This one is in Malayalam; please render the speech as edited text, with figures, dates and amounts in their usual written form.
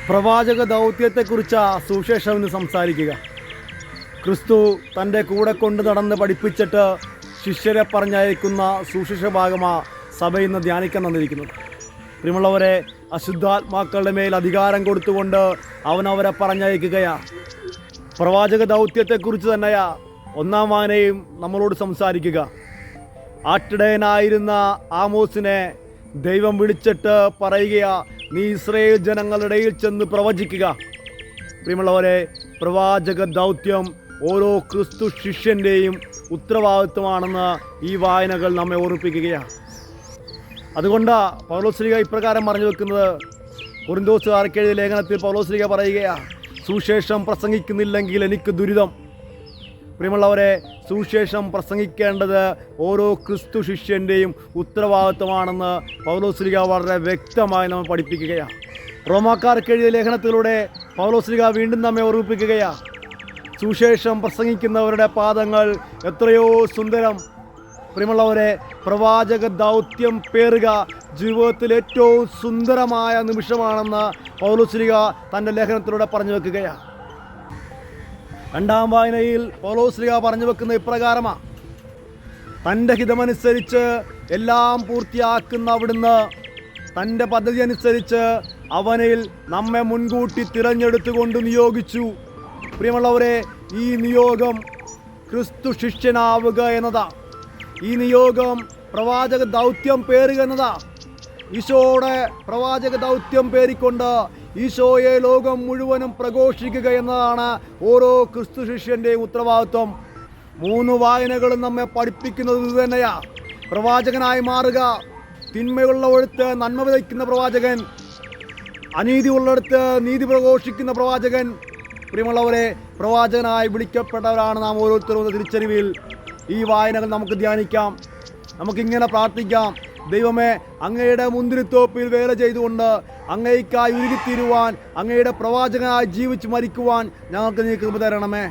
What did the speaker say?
പ്രവാചക ദൗത്യത്തെക്കുറിച്ച് സുവിശേഷം ഇന്ന് സംസാരിക്കുക. ക്രിസ്തു തൻ്റെ കൂടെ കൊണ്ട് നടന്ന് പഠിപ്പിച്ചിട്ട് ശിഷ്യരെ പറഞ്ഞയക്കുന്ന സുവിശേഷ ഭാഗമാണ് സഭ ഇന്ന് ധ്യാനിക്കാൻ തന്നിരിക്കുന്നത്. പ്രിയമുള്ളവരെ, അശുദ്ധാത്മാക്കളുടെ മേൽ അധികാരം കൊടുത്തുകൊണ്ട് അവനവരെ പറഞ്ഞയക്കുകയാണ്. പ്രവാചക ദൗത്യത്തെക്കുറിച്ച് തന്നെയാ ഒന്നാം വായനയും നമ്മളോട് സംസാരിക്കുക. ആട്ടിടയനായിരുന്ന ആമോസിനെ ദൈവം വിളിച്ചിട്ട് പറയുക, നീ ഇസ്രായേൽ ജനങ്ങളുടെ ഇടയിൽ ചെന്ന് പ്രവചിക്കുക. പ്രിയമുള്ളവരെ, പ്രവാചക ദൗത്യം ഓരോ ക്രിസ്തു ശിഷ്യൻ്റെയും ഉത്തരവാദിത്വമാണെന്ന് ഈ വായനകൾ നമ്മെ ഓർമ്മിപ്പിക്കുകയാണ്. അതുകൊണ്ടാണ് പൗലോസ്ലീഹ ഇപ്രകാരം പറഞ്ഞു വെക്കുന്നത്. കൊരിന്തോസുകാർക്ക് എഴുതിയ ലേഖനത്തിൽ പൗലോസ്ലീഹ പറയുകയാണ്, സുവിശേഷം പ്രസംഗിക്കുന്നില്ലെങ്കിൽ എനിക്ക് ദുരിതം. പ്രിയമുള്ളവരെ, സുവിശേഷം പ്രസംഗിക്കേണ്ടത് ഓരോ ക്രിസ്തു ശിഷ്യൻ്റെയും ഉത്തരവാദിത്വമാണെന്ന് പൗലോസ്ലീഹ വളരെ വ്യക്തമായി നമ്മെ പഠിപ്പിക്കുകയാണ്. റോമാക്കാർക്ക് എഴുതിയ ലേഖനത്തിലൂടെ പൗലോസ്ലീഹ വീണ്ടും നമ്മെ ഓർമ്മിപ്പിക്കുകയാണ്, സുവിശേഷം പ്രസംഗിക്കുന്നവരുടെ പാദങ്ങൾ എത്രയോ സുന്ദരം. പ്രിയമുള്ളവരെ, പ്രവാചക ദൗത്യം പേറുക ജീവിതത്തിൽ ഏറ്റവും സുന്ദരമായ നിമിഷമാണെന്ന് പൗലോസ്ലീഹ തൻ്റെ ലേഖനത്തിലൂടെ പറഞ്ഞു വെക്കുകയാണ്. രണ്ടാം വായനയിൽ പൗലോസ്ലീഹ പറഞ്ഞു വെക്കുന്ന ഇപ്രകാരമാണ്, തൻ്റെ ഹിതമനുസരിച്ച് എല്ലാം പൂർത്തിയാക്കുന്ന അവിടുന്ന് തൻ്റെ പദ്ധതി അനുസരിച്ച് അവനിൽ നമ്മെ മുൻകൂട്ടി തിരഞ്ഞെടുത്തുകൊണ്ട് നിയോഗിച്ചു. പ്രിയമുള്ളവരെ, ഈ നിയോഗം ക്രിസ്തു ശിഷ്യനാവുക എന്നതാ. ഈ നിയോഗം പ്രവാചക ദൗത്യം പേറുക എന്നതാ. ഈശോയുടെ പ്രവാചക ദൗത്യം പേറിക്കൊണ്ട് ഈശോയെ ലോകം മുഴുവനും പ്രഘോഷിക്കുക എന്നതാണ് ഓരോ ക്രിസ്തു ശിഷ്യൻ്റെയും ഉത്തരവാദിത്വം. 3 വായനകളും നമ്മെ പഠിപ്പിക്കുന്നത് ഇത് തന്നെയാണ്. പ്രവാചകനായി മാറുക. തിന്മയുള്ളവടുത്ത് നന്മ വിതയ്ക്കുന്ന പ്രവാചകൻ, അനീതി ഉള്ളിടത്ത് നീതി പ്രഘോഷിക്കുന്ന പ്രവാചകൻ. പ്രിയമുള്ളവരെ, പ്രവാചകനായി വിളിക്കപ്പെട്ടവരാണ് നാം ഓരോരുത്തരും എന്ന തിരിച്ചറിവിൽ ഈ വായനകൾ നമുക്ക് ധ്യാനിക്കാം. നമുക്കിങ്ങനെ പ്രാർത്ഥിക്കാം, ദൈവമേ, അങ്ങയുടെ മുന്തിരിത്തോപ്പിൽ വേല ചെയ്തുകൊണ്ട് അങ്ങയ്ക്കായി ഉരുകിത്തീരുവാൻ, അങ്ങയുടെ പ്രവാചകനായി ജീവിച്ച് മരിക്കുവാൻ ഞങ്ങൾക്ക് നീ കൃപ തരണമേ.